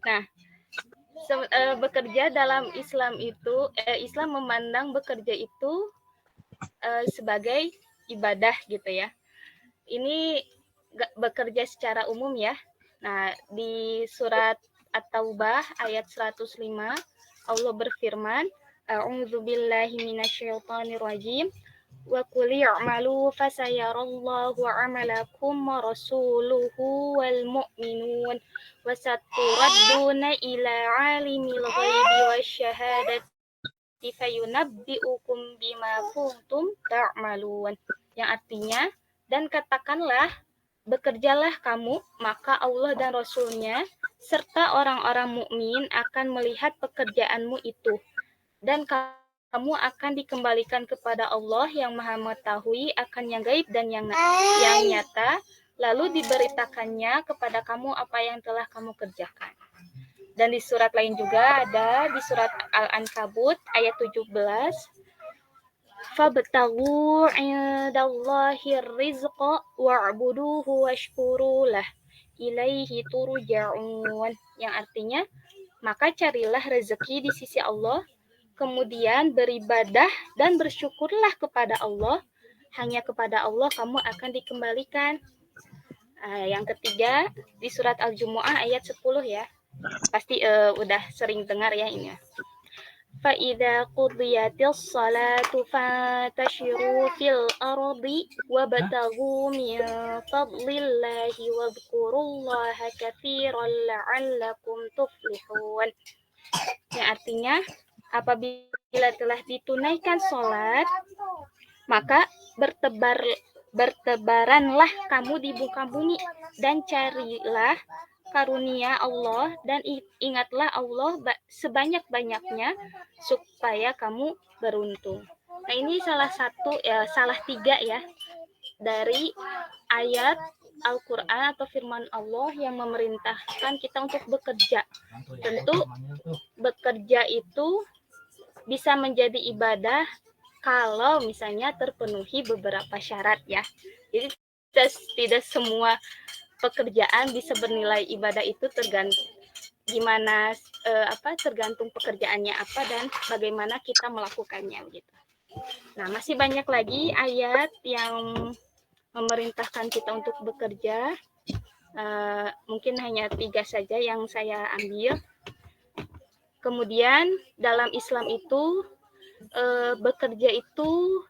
Nah, bekerja dalam Islam itu, Islam memandang bekerja itu sebagai ibadah gitu ya. Ini bekerja secara umum ya. Nah, di surat At-Taubah ayat 105 Allah berfirman, A'udzubillahi minasyaitonirrajim. Wa qul i'malu fasayarallahu 'amalakum wa rasuluhu wal mu'minun wa saturadduna ila 'alimil ghaibi wasyahadati fayunabbi'ukum bima kuntum ta'malun. Yang artinya, dan katakanlah, bekerjalah kamu, maka Allah dan Rasul-Nya serta orang-orang mukmin akan melihat pekerjaanmu itu. Dan kamu akan dikembalikan kepada Allah yang Maha Mengetahui akan yang gaib dan yang nyata, lalu diberitakannya kepada kamu apa yang telah kamu kerjakan. Dan di surat lain juga ada, di surat Al-Ankabut ayat 17, Fabtaghu 'indallahi rizqa wa'buduhu washkurulah ilaihi turja'un. Yang artinya, maka carilah rezeki di sisi Allah, kemudian beribadah dan bersyukurlah kepada Allah. Hanya kepada Allah kamu akan dikembalikan. Yang ketiga, di surat Al-Jumu'ah ayat 10 ya. Pasti udah sering dengar ya ini. فَإِذَا قُضِيَتِ الصَّلَاةُ فَانتَشِرُوا فِي الْأَرْضِ وَابْتَغُوا مِنْ فَضْلِ اللَّهِ وَاذْكُرُوا اللَّهَ كَثِيرًا لَعَلَّكُمْ تُفْلِحُونَ. Yang artinya, apabila telah ditunaikan sholat, maka bertebaranlah kamu di muka bumi dan carilah karunia Allah dan ingatlah Allah sebanyak-banyaknya supaya kamu beruntung. Nah, ini salah tiga ya dari ayat Al-Quran atau firman Allah yang memerintahkan kita untuk bekerja. Tentu bekerja itu bisa menjadi ibadah kalau misalnya terpenuhi beberapa syarat ya. Jadi tidak semua pekerjaan bisa bernilai ibadah, itu tergantung tergantung pekerjaannya apa dan bagaimana kita melakukannya gitu. Nah, masih banyak lagi ayat yang memerintahkan kita untuk bekerja. Mungkin hanya 3 saja yang saya ambil. Kemudian dalam Islam itu bekerja itu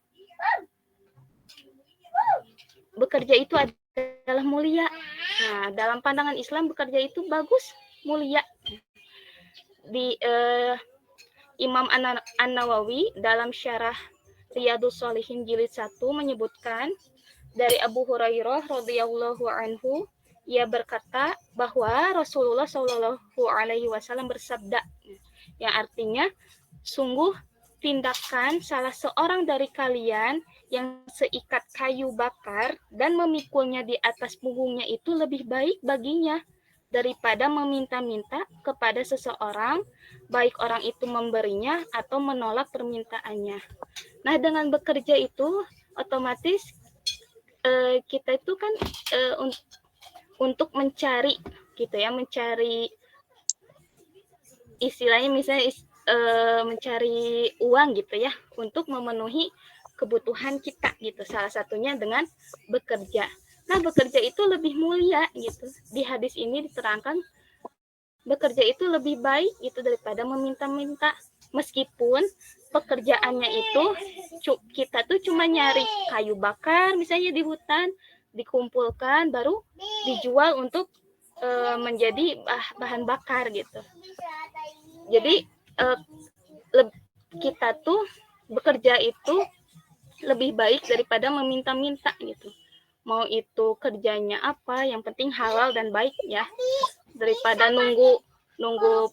adalah mulia. Nah, dalam pandangan Islam bekerja itu bagus, mulia. Di Imam An-Nawawi dalam syarah Riyadhus Shalihin jilid 1 menyebutkan dari Abu Hurairah radhiyallahu anhu, ia berkata bahwa Rasulullah Shallallahu alaihi wasallam bersabda, yang artinya, sungguh tindakan salah seorang dari kalian yang seikat kayu bakar dan memikulnya di atas punggungnya itu lebih baik baginya daripada meminta-minta kepada seseorang, baik orang itu memberinya atau menolak permintaannya. Nah, dengan bekerja itu otomatis kita itu kan untuk mencari gitu ya, mencari istilahnya misalnya mencari uang gitu ya untuk memenuhi kebutuhan kita gitu, salah satunya dengan bekerja. Nah, bekerja itu lebih mulia gitu. Di hadis ini diterangkan bekerja itu lebih baik gitu daripada meminta-minta, meskipun pekerjaannya itu kita tuh cuma nyari kayu bakar misalnya di hutan, dikumpulkan baru dijual untuk menjadi bahan bakar gitu. Jadi kita tuh bekerja itu lebih baik daripada meminta-minta gitu. Mau itu kerjanya apa, yang penting halal dan baik ya, daripada nunggu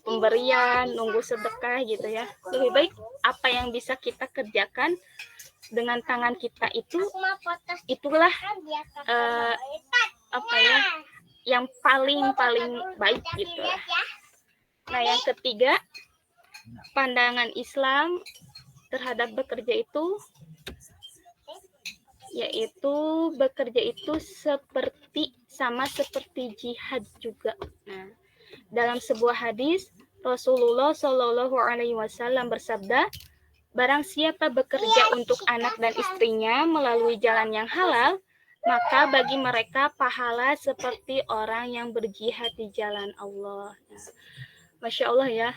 pemberian, nunggu sedekah gitu ya. Lebih baik apa yang bisa kita kerjakan dengan tangan kita itulah yang paling baik gitu lah. Nah, yang ketiga, pandangan Islam terhadap bekerja itu yaitu bekerja itu sama seperti jihad juga. Nah, Dalam sebuah hadis, Rasulullah Shallallahu Alaihi Wasallam bersabda, barang siapa bekerja untuk anak dan istrinya melalui jalan yang halal, maka bagi mereka pahala seperti orang yang berjihad di jalan Allah. Masya Allah ya,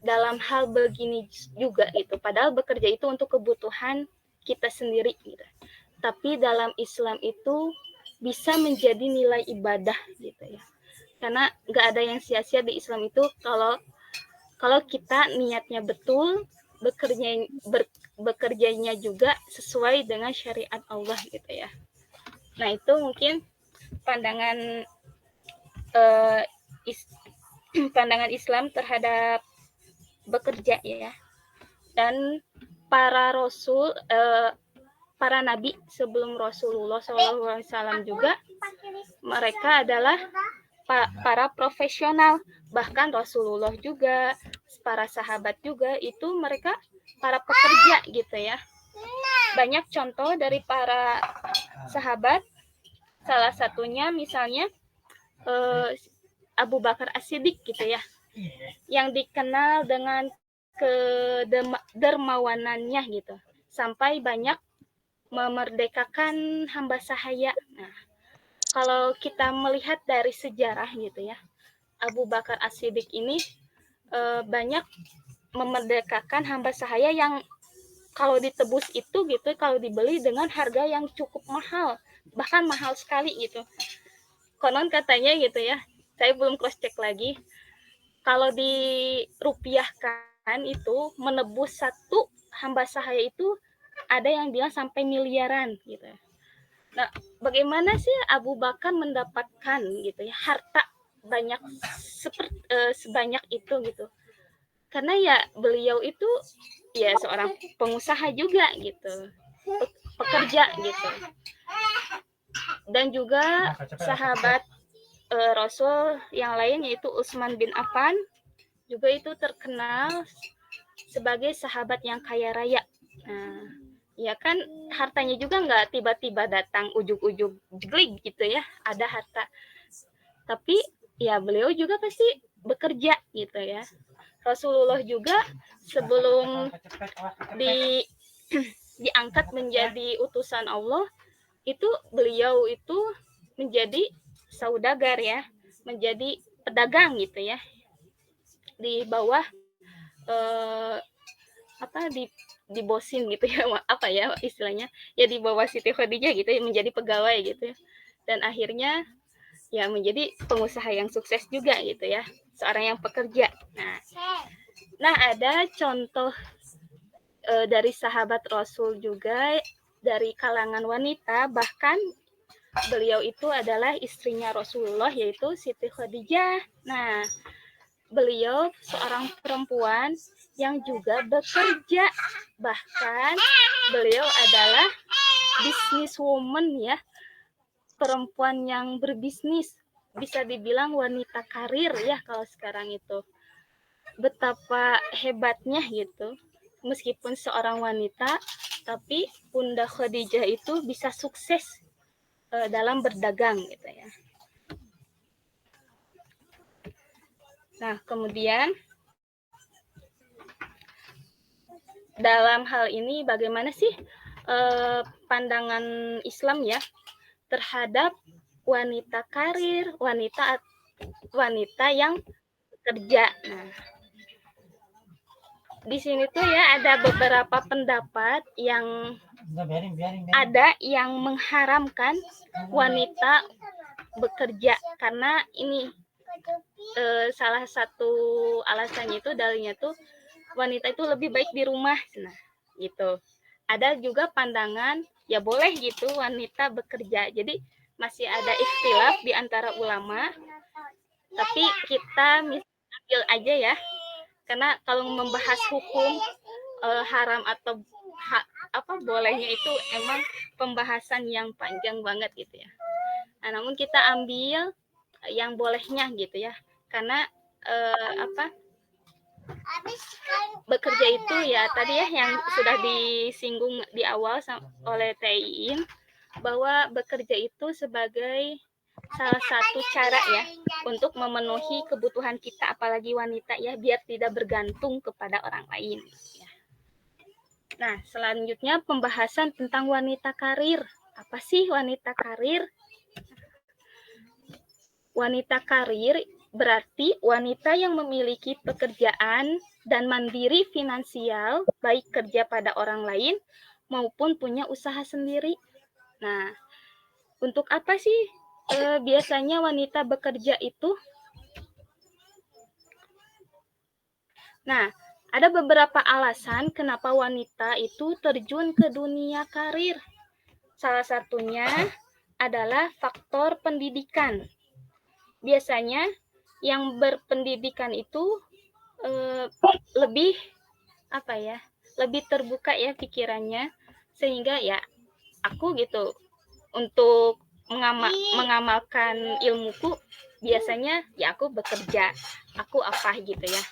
dalam hal begini juga itu, padahal bekerja itu untuk kebutuhan kita sendiri gitu. Tapi dalam Islam itu bisa menjadi nilai ibadah gitu ya. Karena nggak ada yang sia-sia di Islam itu kalau kita niatnya betul, bekerjanya juga sesuai dengan syariat Allah gitu ya. Nah itu mungkin pandangan pandangan Islam terhadap bekerja ya. Dan para rasul, para nabi sebelum Rasulullah SAW juga mereka adalah para profesional, bahkan Rasulullah juga, para sahabat juga itu mereka para pekerja gitu ya. Banyak contoh dari para sahabat, salah satunya misalnya Abu Bakar As-Siddiq gitu ya, yang dikenal dengan kedermawanannya gitu, sampai banyak memerdekakan hamba sahaya. Nah, kalau kita melihat dari sejarah gitu ya, Abu Bakar As-Siddiq ini banyak memerdekakan hamba sahaya yang kalau ditebus itu gitu, kalau dibeli dengan harga yang cukup mahal, bahkan mahal sekali gitu. Konon katanya gitu ya, saya belum cross check lagi, kalau dirupiahkan itu menebus satu hamba sahaya itu ada yang bilang sampai miliaran gitu. Nah, bagaimana sih Abu Bakar mendapatkan gitu ya harta banyak sebanyak itu gitu? Karena ya beliau itu ya seorang pengusaha juga gitu, pekerja gitu. Dan juga sahabat Rasul yang lain yaitu Utsman bin Affan juga itu terkenal sebagai sahabat yang kaya raya. Nah, ya kan hartanya juga nggak tiba-tiba datang ujug-ujug jeglig gitu ya, ada harta. Tapi ya beliau juga pasti bekerja gitu ya. Rasulullah juga sebelum diangkat menjadi utusan Allah, itu beliau itu menjadi saudagar ya, menjadi pedagang gitu ya, di bawah di bosin gitu ya, apa ya istilahnya ya, di bawah Siti Khadijah gitu ya, menjadi pegawai gitu ya, dan akhirnya ya menjadi pengusaha yang sukses juga gitu ya, seorang yang pekerja. Nah ada contoh dari sahabat Rasul juga dari kalangan wanita, bahkan beliau itu adalah istrinya Rasulullah yaitu Siti Khadijah. Nah, beliau seorang perempuan yang juga bekerja, bahkan beliau adalah businesswoman ya, perempuan yang berbisnis, bisa dibilang wanita karir ya kalau sekarang itu. Betapa hebatnya gitu, meskipun seorang wanita, tapi Bunda Khadijah itu bisa sukses dalam berdagang gitu ya. Nah, kemudian dalam hal ini bagaimana sih pandangan Islam ya terhadap wanita karir, wanita yang bekerja. Nah, di sini tuh ya ada beberapa pendapat yang ada yang mengharamkan wanita bekerja, karena ini salah satu alasannya itu dalilnya tuh wanita itu lebih baik di rumah. Nah, gitu. Ada juga pandangan ya boleh gitu wanita bekerja. Jadi masih ada ikhtilaf di antara ulama. Tapi kita ambil aja ya. Karena kalau membahas hukum haram atau bolehnya itu emang pembahasan yang panjang banget gitu ya. Nah, namun kita ambil yang bolehnya gitu ya. Karena bekerja itu ya tadi ya yang sudah disinggung di awal oleh Teh Iin, bahwa bekerja itu sebagai salah satu cara ya untuk memenuhi kebutuhan kita, apalagi wanita ya, biar tidak bergantung kepada orang lain. Nah, selanjutnya pembahasan tentang wanita karir. Apa sih wanita karir? Wanita karir berarti wanita yang memiliki pekerjaan dan mandiri finansial, baik kerja pada orang lain maupun punya usaha sendiri. Nah, untuk apa sih biasanya wanita bekerja itu? Nah, ada beberapa alasan kenapa wanita itu terjun ke dunia karir. Salah satunya adalah faktor pendidikan. Biasanya yang berpendidikan itu lebih lebih terbuka ya pikirannya, sehingga ya aku gitu untuk mengamalkan ilmuku biasanya ya aku bekerja, aku apa gitu ya.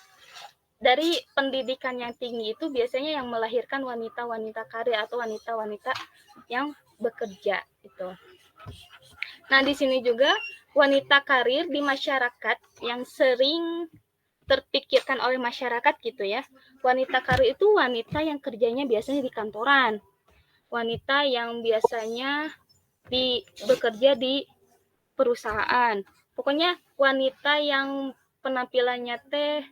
Dari pendidikan yang tinggi itu biasanya yang melahirkan wanita-wanita karir atau wanita-wanita yang bekerja itu. Nah, di sini juga wanita karir di masyarakat yang sering terpikirkan oleh masyarakat gitu ya. Wanita karir itu wanita yang kerjanya biasanya di kantoran. Wanita yang biasanya bekerja di perusahaan. Pokoknya wanita yang penampilannya teh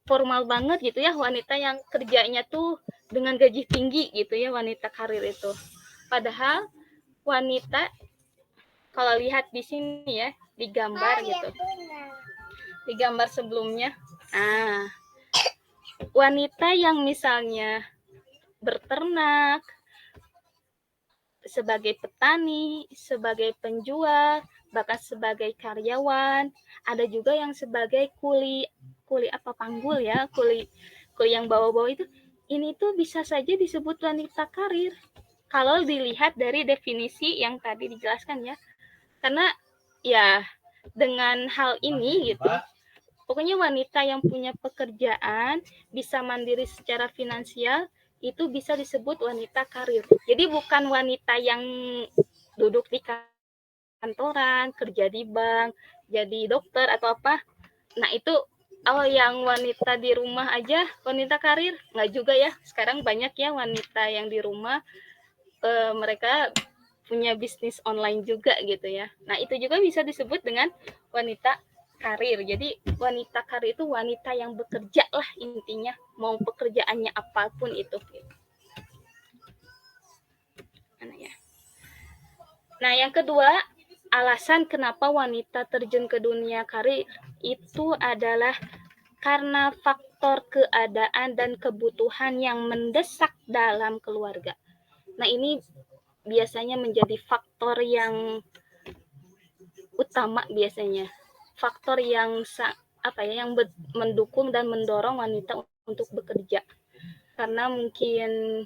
formal banget gitu ya, wanita yang kerjanya tuh dengan gaji tinggi gitu ya, wanita karir itu. Padahal wanita kalau lihat di sini ya, di gambar gitu. Di gambar sebelumnya. Nah, wanita yang misalnya berternak, sebagai petani, sebagai penjual, bahkan sebagai karyawan, ada juga yang sebagai kuli panggul ya, kuli yang bawa-bawa itu. Ini tuh bisa saja disebut wanita karir kalau dilihat dari definisi yang tadi dijelaskan ya. Karena ya dengan hal ini gitu, pokoknya wanita yang punya pekerjaan, bisa mandiri secara finansial, itu bisa disebut wanita karir. Jadi bukan wanita yang duduk di kantoran, kerja di bank, jadi dokter atau apa. Nah, itu yang wanita di rumah aja wanita karir, nggak juga ya. Sekarang banyak ya wanita yang di rumah, mereka punya bisnis online juga gitu ya. Nah, itu juga bisa disebut dengan wanita karir. Jadi wanita karir itu wanita yang bekerja lah intinya, mau pekerjaannya apapun itu. Nah, yang kedua, alasan kenapa wanita terjun ke dunia karir itu adalah karena faktor keadaan dan kebutuhan yang mendesak dalam keluarga. Nah, ini biasanya menjadi faktor yang utama biasanya. Faktor yang yang mendukung dan mendorong wanita untuk bekerja. Karena mungkin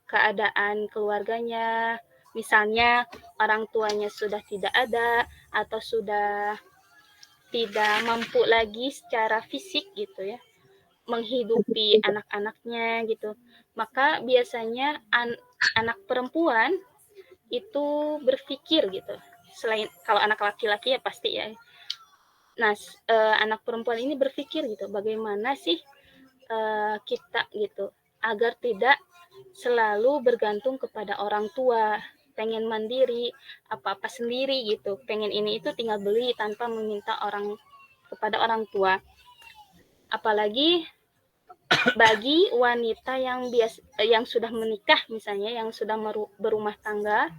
keadaan keluarganya, misalnya orang tuanya sudah tidak ada atau sudah tidak mampu lagi secara fisik gitu ya, menghidupi anak-anaknya gitu. Maka biasanya anak perempuan itu berpikir gitu. Selain kalau anak laki-laki ya pasti ya. Nah, anak perempuan ini berpikir gitu, bagaimana sih kita gitu agar tidak selalu bergantung kepada orang tua, pengen mandiri, apa-apa sendiri gitu, pengen ini itu tinggal beli tanpa meminta kepada orang tua. Apalagi bagi wanita yang sudah menikah misalnya, yang sudah berumah tangga,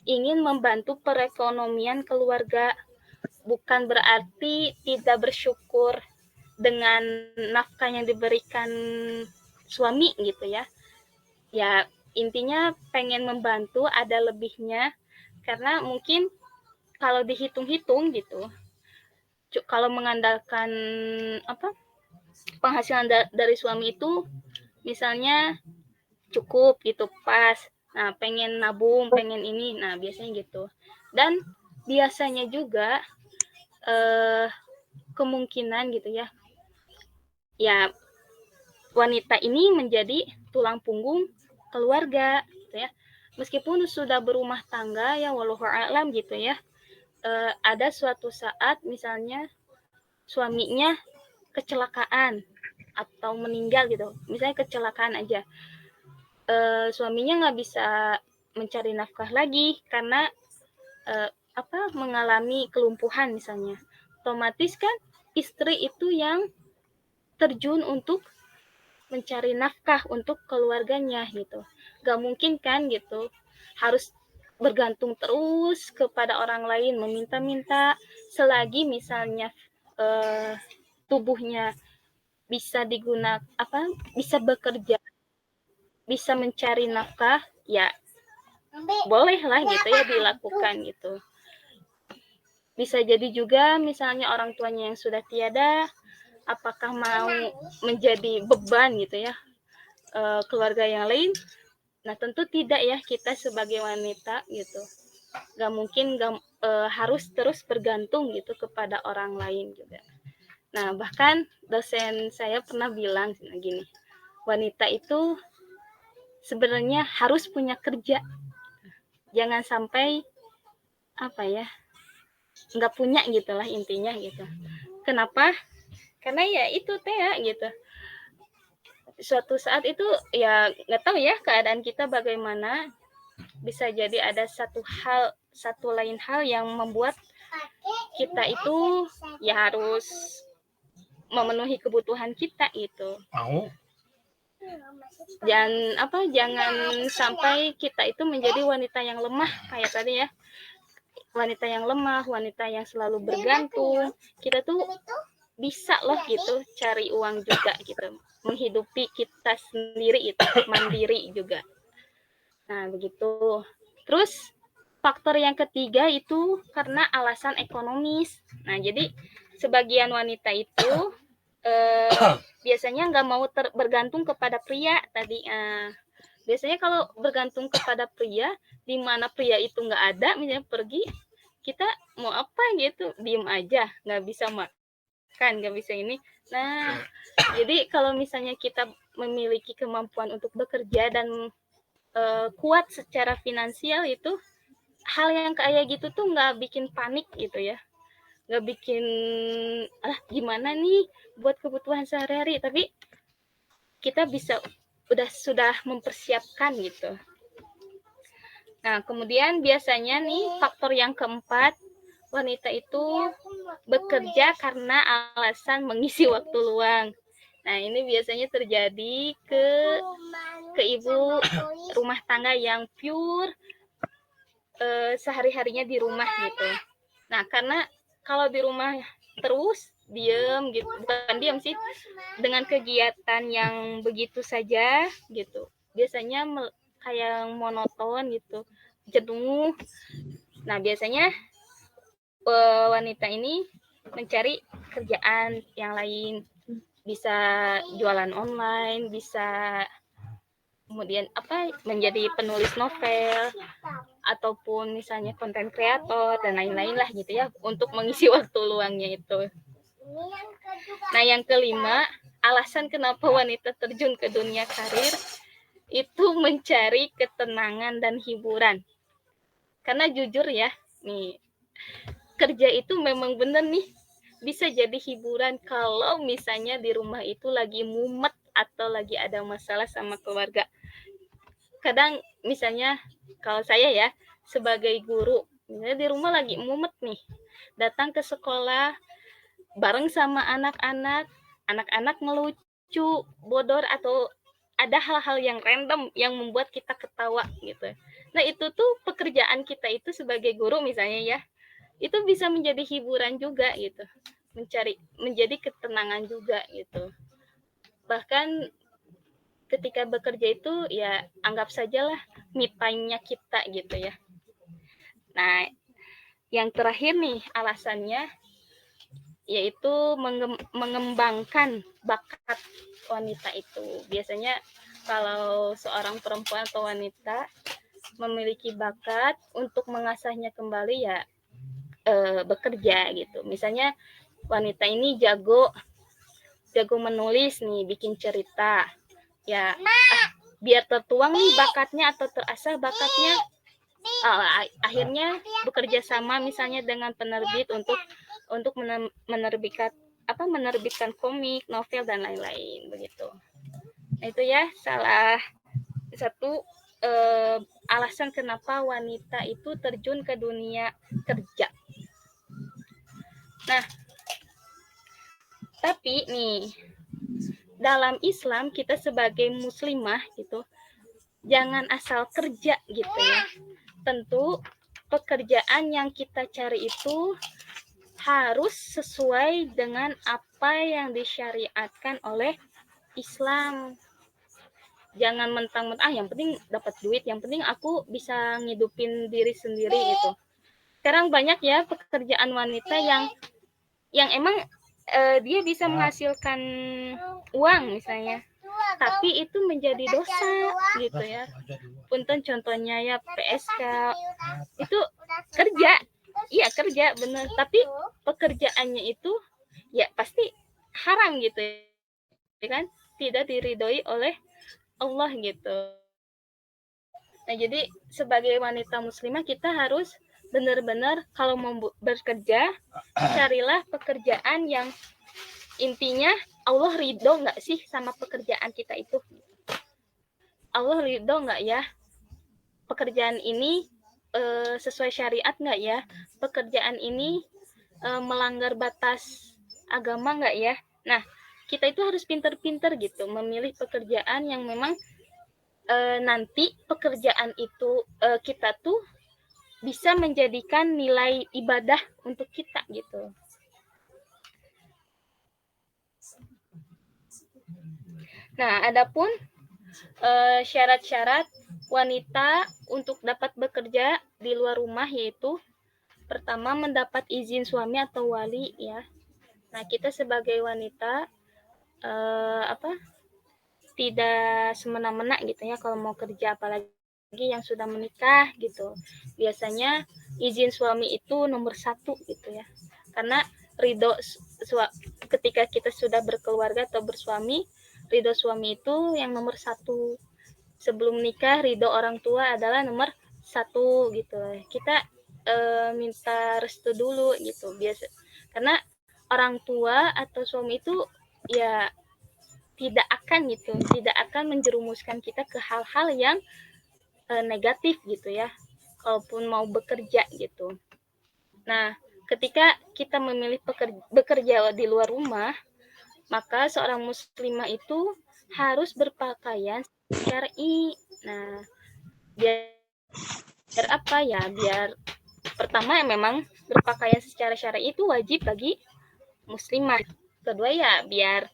ingin membantu perekonomian keluarga, bukan berarti tidak bersyukur dengan nafkah yang diberikan suami gitu ya. Ya intinya pengen membantu, ada lebihnya, karena mungkin kalau dihitung-hitung gitu, kalau mengandalkan penghasilan dari suami itu misalnya cukup gitu, pas, nah pengen nabung, pengen ini, nah biasanya gitu. Dan biasanya juga kemungkinan gitu ya, wanita ini menjadi tulang punggung keluarga gitu ya. Meskipun sudah berumah tangga ya, wallahu a'lam gitu ya, ada suatu saat misalnya suaminya kecelakaan atau meninggal gitu, misalnya kecelakaan aja, suaminya nggak bisa mencari nafkah lagi karena mengalami kelumpuhan misalnya, otomatis kan istri itu yang terjun untuk mencari nafkah untuk keluarganya gitu. Gak mungkin kan gitu, harus bergantung terus kepada orang lain, meminta-minta, selagi misalnya tubuhnya bisa digunakan bisa bekerja, bisa mencari nafkah, ya bolehlah gitu ya dilakukan gitu. Bisa jadi juga misalnya orang tuanya yang sudah tiada, apakah mau menjadi beban gitu ya keluarga yang lain. Nah tentu tidak ya, kita sebagai wanita gitu gak mungkin harus terus bergantung gitu kepada orang lain juga. Nah bahkan dosen saya pernah bilang gini, wanita itu sebenarnya harus punya kerja, jangan sampai nggak punya gitulah intinya gitu. Kenapa? Karena ya itu teh ya gitu, suatu saat itu ya nggak tahu ya keadaan kita bagaimana, bisa jadi ada satu lain hal yang membuat kita itu ya harus memenuhi kebutuhan kita itu. Jangan sampai kita itu menjadi wanita yang lemah kayak tadi ya, wanita yang lemah, wanita yang selalu bergantung. Kita tuh bisa loh gitu cari uang juga gitu, menghidupi kita sendiri itu, mandiri juga. Nah begitu. Terus faktor yang ketiga itu karena alasan ekonomis. Nah jadi sebagian wanita itu biasanya nggak mau bergantung kepada pria tadi. Biasanya kalau bergantung kepada pria, di mana pria itu nggak ada, misalnya pergi, kita mau apa gitu, diem aja, nggak bisa makan, nggak bisa ini. Nah, jadi kalau misalnya kita memiliki kemampuan untuk bekerja dan kuat secara finansial, itu hal yang kayak gitu tuh nggak bikin panik gitu ya, nggak bikin gimana nih buat kebutuhan sehari-hari, tapi kita sudah mempersiapkan gitu. Nah, kemudian biasanya nih faktor yang keempat, wanita itu bekerja karena alasan mengisi waktu luang. Nah, ini biasanya terjadi ke ibu rumah tangga yang pure sehari-harinya di rumah gitu. Nah, karena kalau di rumah terus diem gitu, bukan diem sih, dengan kegiatan yang begitu saja gitu, biasanya kayak monoton gitu, jenuh. Nah biasanya wanita ini mencari kerjaan yang lain, bisa jualan online, bisa kemudian menjadi penulis novel, ataupun misalnya konten kreator dan lain-lain lah gitu ya, untuk mengisi waktu luangnya itu. Nah yang kelima, alasan kenapa wanita terjun ke dunia karir itu mencari ketenangan dan hiburan. Karena jujur ya nih, kerja itu memang bener nih bisa jadi hiburan kalau misalnya di rumah itu lagi mumet atau lagi ada masalah sama keluarga. Kadang misalnya kalau saya ya sebagai guru, misalnya di rumah lagi mumet nih, datang ke sekolah bareng sama anak-anak ngelucu, bodor, atau ada hal-hal yang random yang membuat kita ketawa gitu. Nah itu tuh pekerjaan kita itu sebagai guru misalnya ya, itu bisa menjadi hiburan juga gitu, menjadi ketenangan juga gitu. Bahkan ketika bekerja itu ya anggap sajalah me time-nya kita gitu ya. Nah yang terakhir nih alasannya yaitu mengembangkan bakat wanita itu. Biasanya kalau seorang perempuan atau wanita memiliki bakat, untuk mengasahnya kembali ya bekerja gitu. Misalnya wanita ini jago menulis nih, bikin cerita. Ya biar tertuang nih bakatnya atau terasah bakatnya, akhirnya bekerja sama misalnya dengan penerbit untuk menerbitkan komik, novel dan lain-lain begitu. Nah, itu ya salah satu alasan kenapa wanita itu terjun ke dunia kerja. Nah, tapi nih dalam Islam kita sebagai muslimah gitu jangan asal kerja gitu ya. Tentu pekerjaan yang kita cari itu harus sesuai dengan apa yang disyariatkan oleh Islam. Jangan mentang-mentang yang penting dapat duit, yang penting aku bisa ngidupin diri sendiri gitu. Sekarang banyak ya pekerjaan wanita yang emang dia bisa menghasilkan uang misalnya, tapi itu menjadi dosa gitu ya. Punten contohnya ya PSK itu kerja, iya kerja bener, tapi pekerjaannya itu ya pasti haram gitu ya kan, tidak diridhoi oleh Allah gitu. Nah jadi sebagai wanita muslimah kita harus benar-benar kalau mau bekerja carilah pekerjaan yang intinya Allah ridho nggak sih sama pekerjaan kita itu. Allah ridho nggak ya pekerjaan ini sesuai syariat nggak ya, pekerjaan ini melanggar batas agama nggak ya. Nah kita itu harus pinter-pinter gitu memilih pekerjaan yang memang nanti pekerjaan itu kita tuh bisa menjadikan nilai ibadah untuk kita gitu. Nah, adapun syarat-syarat wanita untuk dapat bekerja di luar rumah yaitu pertama mendapat izin suami atau wali ya. Nah, kita sebagai wanita tidak semena-mena gitu ya kalau mau kerja, apalagi yang sudah menikah gitu. Biasanya izin suami itu nomor 1 gitu ya. Karena ridho ketika kita sudah berkeluarga atau bersuami, ridho suami itu yang nomor 1. Sebelum nikah ridho orang tua adalah nomor 1 gitu. Kita minta restu dulu gitu biasa. Karena orang tua atau suami itu ya tidak akan menjerumuskan kita ke hal-hal yang negatif gitu ya, kalaupun mau bekerja gitu. Nah, ketika kita memilih bekerja di luar rumah, maka seorang muslimah itu harus berpakaian syar'i. Nah, biar apa ya? Biar pertama memang berpakaian secara syar'i itu wajib bagi muslimah. Kedua ya biar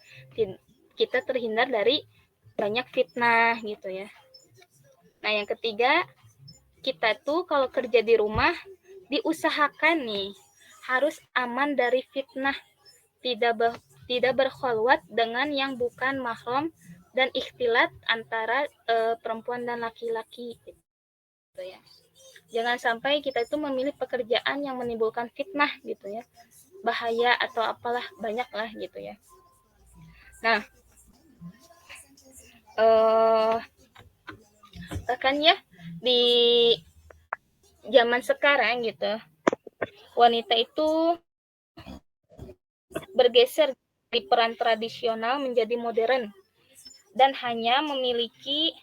kita terhindar dari banyak fitnah gitu ya. Nah, yang ketiga, kita tuh kalau kerja di rumah diusahakan nih harus aman dari fitnah, tidak berkholwat dengan yang bukan mahram dan ikhtilat antara perempuan dan laki-laki gitu ya. Jangan sampai kita itu memilih pekerjaan yang menimbulkan fitnah gitu ya, bahaya atau apalah banyak lah gitu ya. Nah, bahkan ya di zaman sekarang gitu wanita itu bergeser dari peran tradisional menjadi modern dan hanya memiliki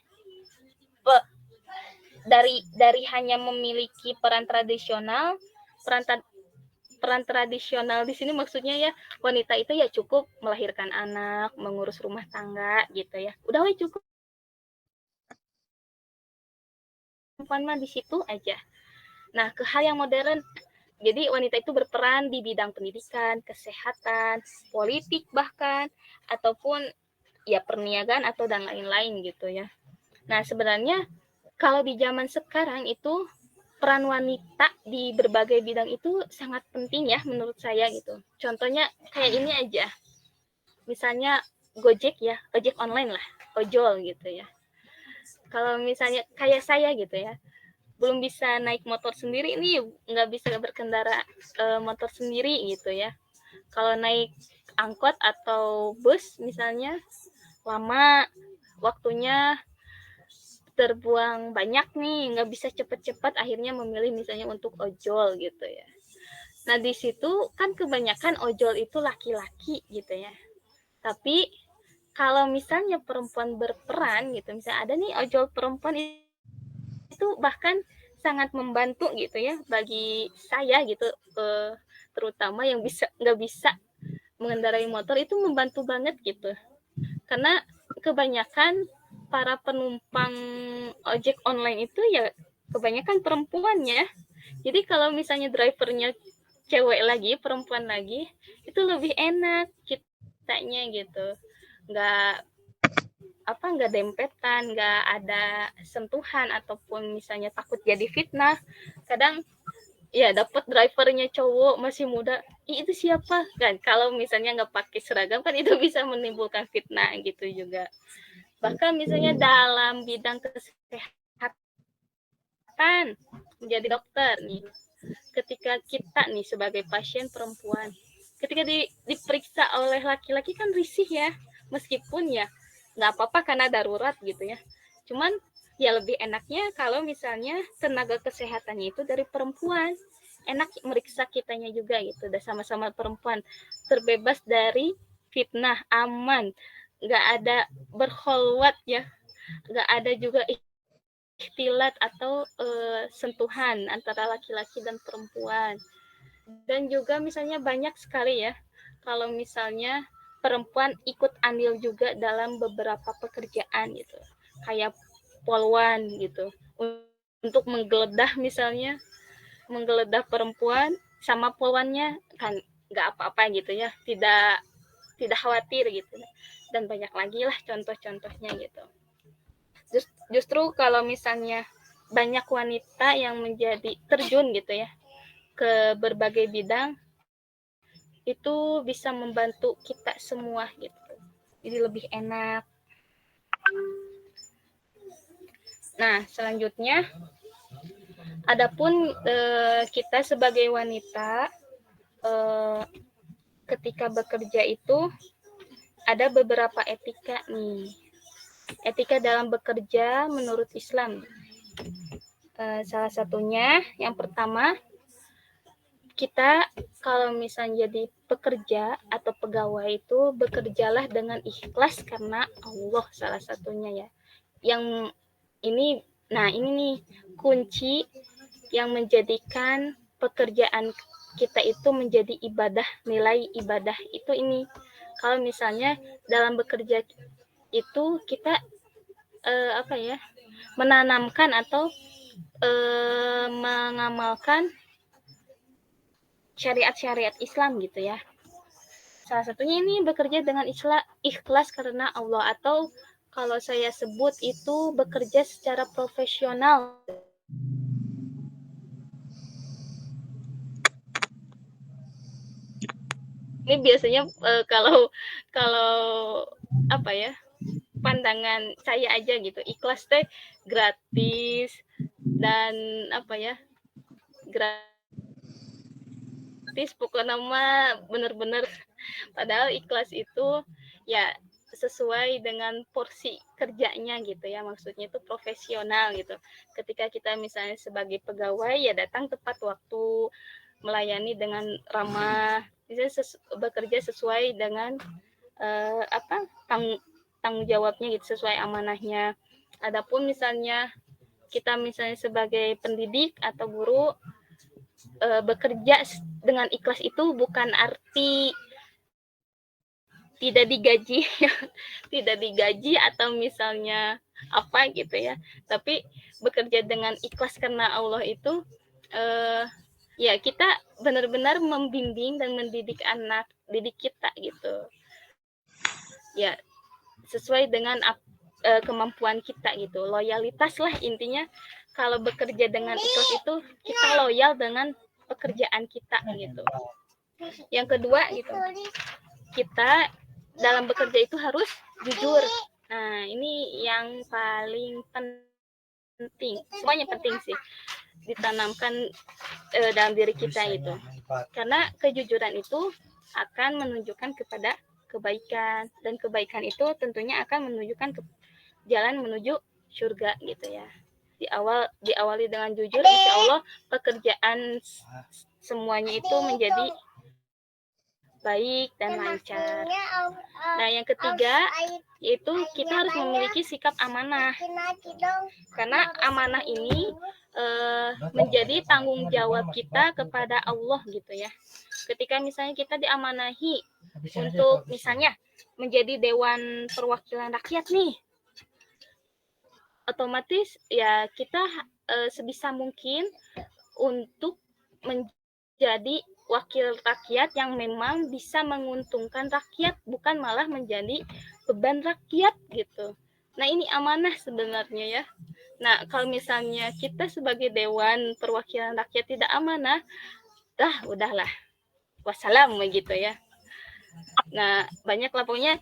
dari hanya memiliki peran tradisional di sini maksudnya ya wanita itu ya cukup melahirkan anak, mengurus rumah tangga gitu ya, udah cukup perempuan mah di situ aja. Nah, ke hal yang modern, jadi wanita itu berperan di bidang pendidikan, kesehatan, politik bahkan, ataupun ya perniagaan atau dan lain-lain gitu ya. Nah, sebenarnya kalau di zaman sekarang itu peran wanita di berbagai bidang itu sangat penting ya menurut saya gitu. Contohnya kayak ini aja. Misalnya Gojek ya, ojek online lah, ojol gitu ya. Kalau misalnya kayak saya gitu ya, belum bisa naik motor sendiri nih, nggak bisa berkendara motor sendiri gitu ya. Kalau naik angkot atau bus misalnya lama waktunya, terbuang banyak nih, nggak bisa cepet-cepet, akhirnya memilih misalnya untuk ojol gitu ya. Nah di situ kan kebanyakan ojol itu laki-laki gitu ya. Tapi kalau misalnya perempuan berperan gitu, misalnya ada nih ojol perempuan itu bahkan sangat membantu gitu ya bagi saya gitu, terutama yang nggak bisa mengendarai motor itu membantu banget gitu. Karena kebanyakan para penumpang ojek online itu ya kebanyakan perempuan ya. Jadi kalau misalnya drivernya cewek lagi, perempuan lagi, itu lebih enak kitanya gitu. Nggak nggak dempetan, nggak ada sentuhan ataupun misalnya takut jadi fitnah. Kadang ya dapat drivernya cowok masih muda, itu siapa kan, kalau misalnya nggak pakai seragam kan itu bisa menimbulkan fitnah gitu juga. Bahkan misalnya dalam bidang kesehatan, menjadi dokter nih, ketika kita nih sebagai pasien perempuan, ketika diperiksa oleh laki-laki kan risih ya, meskipun ya nggak apa-apa karena darurat gitu ya, cuman ya lebih enaknya kalau misalnya tenaga kesehatannya itu dari perempuan, enak meriksa kitanya juga gitu, udah sama-sama perempuan, terbebas dari fitnah, aman, nggak ada berkholwat ya, nggak ada juga ikhtilat atau sentuhan antara laki-laki dan perempuan. Dan juga misalnya banyak sekali ya kalau misalnya perempuan ikut andil juga dalam beberapa pekerjaan gitu, kayak polwan gitu, untuk menggeledah misalnya, menggeledah perempuan sama polwannya kan nggak apa-apa gitu ya, tidak tidak khawatir gitu. Dan banyak lagi lah contoh-contohnya gitu. Justru kalau misalnya banyak wanita yang menjadi terjun gitu ya ke berbagai bidang, itu bisa membantu kita semua gitu. Jadi lebih enak. Nah, selanjutnya adapun kita sebagai wanita ketika bekerja itu ada beberapa etika nih. Etika dalam bekerja menurut Islam. Salah satunya yang pertama, kita kalau misalnya jadi pekerja atau pegawai itu bekerjalah dengan ikhlas karena Allah, salah satunya ya. Yang ini, nah ini nih kunci yang menjadikan pekerjaan kita itu menjadi ibadah, nilai ibadah itu ini. Kalau misalnya dalam bekerja itu kita menanamkan atau mengamalkan syariat-syariat Islam gitu ya. Salah satunya ini bekerja dengan ikhlas karena Allah, atau kalau saya sebut itu bekerja secara profesional. Ini biasanya kalau pandangan saya aja gitu, ikhlas teh gratis dan gratis pokoknya mah bener-bener, padahal ikhlas itu ya sesuai dengan porsi kerjanya gitu ya, maksudnya itu profesional gitu. Ketika kita misalnya sebagai pegawai ya datang tepat waktu, melayani dengan ramah, bisa bekerja sesuai dengan tanggung jawabnya gitu, sesuai amanahnya. Adapun misalnya kita misalnya sebagai pendidik atau guru, bekerja dengan ikhlas itu bukan arti tidak digaji tidak digaji atau misalnya apa gitu ya, tapi bekerja dengan ikhlas karena Allah itu ya kita benar-benar membimbing dan mendidik anak didik kita gitu ya, sesuai dengan kemampuan kita gitu, loyalitas lah intinya. Kalau bekerja dengan ikhlas itu kita loyal dengan pekerjaan kita gitu. Yang kedua gitu, kita dalam bekerja itu harus jujur. Nah, ini yang paling penting. Semuanya penting sih ditanamkan dalam diri kita itu. Karena kejujuran itu akan menunjukkan kepada kebaikan, dan kebaikan itu tentunya akan menunjukkan jalan menuju surga gitu ya. Diawali dengan jujur, insya Allah pekerjaan semuanya itu menjadi baik dan lancar. Nah, yang ketiga yaitu kita harus memiliki sikap amanah. Karena amanah ini menjadi tanggung jawab kita kepada Allah gitu ya. Ketika misalnya kita diamanahi untuk misalnya menjadi Dewan Perwakilan Rakyat nih, otomatis ya kita sebisa mungkin untuk menjadi wakil rakyat yang memang bisa menguntungkan rakyat, bukan malah menjadi beban rakyat gitu. Nah, ini amanah sebenarnya ya. Nah, kalau misalnya kita sebagai Dewan Perwakilan Rakyat tidak amanah, udahlah, wassalam begitu ya. Nah, banyaklah pokoknya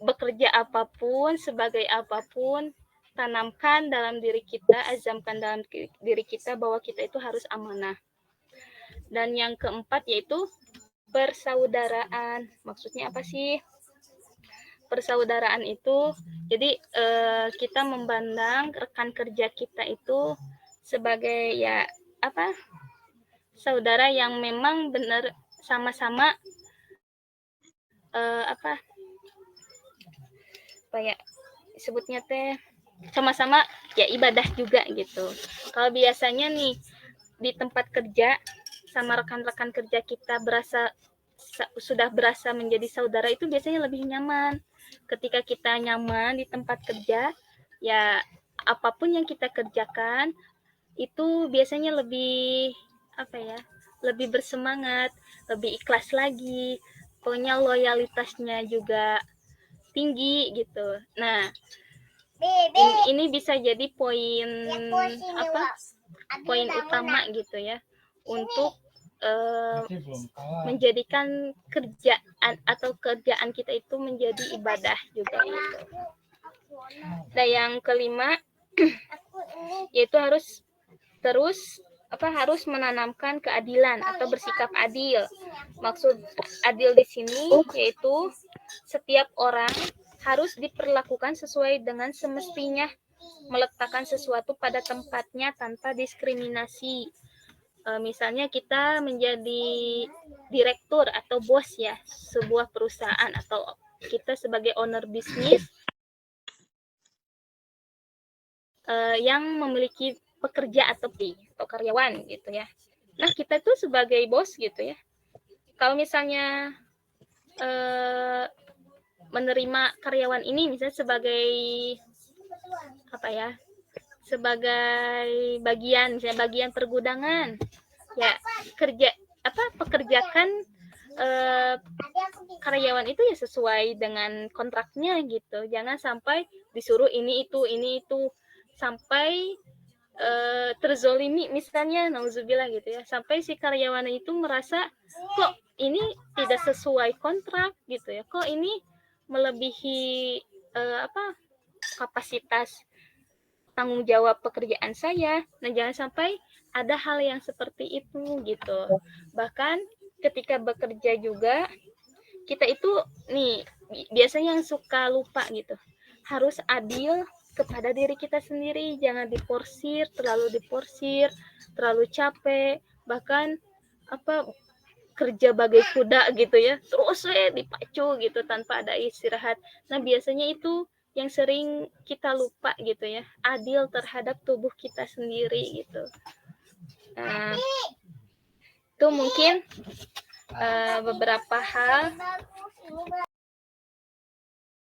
bekerja apapun, sebagai apapun, tanamkan dalam diri kita, azamkan dalam diri kita bahwa kita itu harus amanah. Dan yang keempat yaitu persaudaraan. Maksudnya apa sih? Persaudaraan itu, jadi kita memandang rekan kerja kita itu sebagai ya apa? Saudara yang memang benar sama-sama apa ya sebutnya teh sama-sama ya ibadah juga gitu. Kalau biasanya nih di tempat kerja sama rekan-rekan kerja kita sudah berasa menjadi saudara, itu biasanya lebih nyaman. Ketika kita nyaman di tempat kerja, ya apapun yang kita kerjakan itu biasanya lebih lebih bersemangat, lebih ikhlas lagi. Pokoknya loyalitasnya juga tinggi gitu. Nah, ini bisa jadi poin poin utama gitu ya untuk menjadikan kerjaan kita itu menjadi ibadah juga gitu. Dan yang kelima yaitu harus menanamkan keadilan atau bersikap adil. Maksud adil di sini yaitu setiap orang harus diperlakukan sesuai dengan semestinya, meletakkan sesuatu pada tempatnya tanpa diskriminasi. Misalnya kita menjadi direktur atau bos ya sebuah perusahaan, atau kita sebagai owner bisnis yang memiliki pekerja atau karyawan gitu ya. Nah, kita tuh sebagai bos gitu ya, kalau misalnya menerima karyawan ini misalnya sebagai sebagai bagian pergudangan ya, pekerjakan karyawan itu ya sesuai dengan kontraknya gitu. Jangan sampai disuruh ini itu sampai terzolimi misalnya, nauzubillah gitu ya, sampai si karyawan itu merasa kok ini tidak sesuai kontrak gitu ya, kok ini melebihi kapasitas tanggung jawab pekerjaan saya. Nah, jangan sampai ada hal yang seperti itu gitu. Bahkan ketika bekerja juga kita itu nih biasanya yang suka lupa gitu, harus adil kepada diri kita sendiri. Jangan terlalu diporsir, terlalu capek, bahkan kerja bagai kuda gitu ya, terus dipacu gitu tanpa ada istirahat. Nah, biasanya itu yang sering kita lupa gitu ya, adil terhadap tubuh kita sendiri gitu. Nah, itu mungkin beberapa hal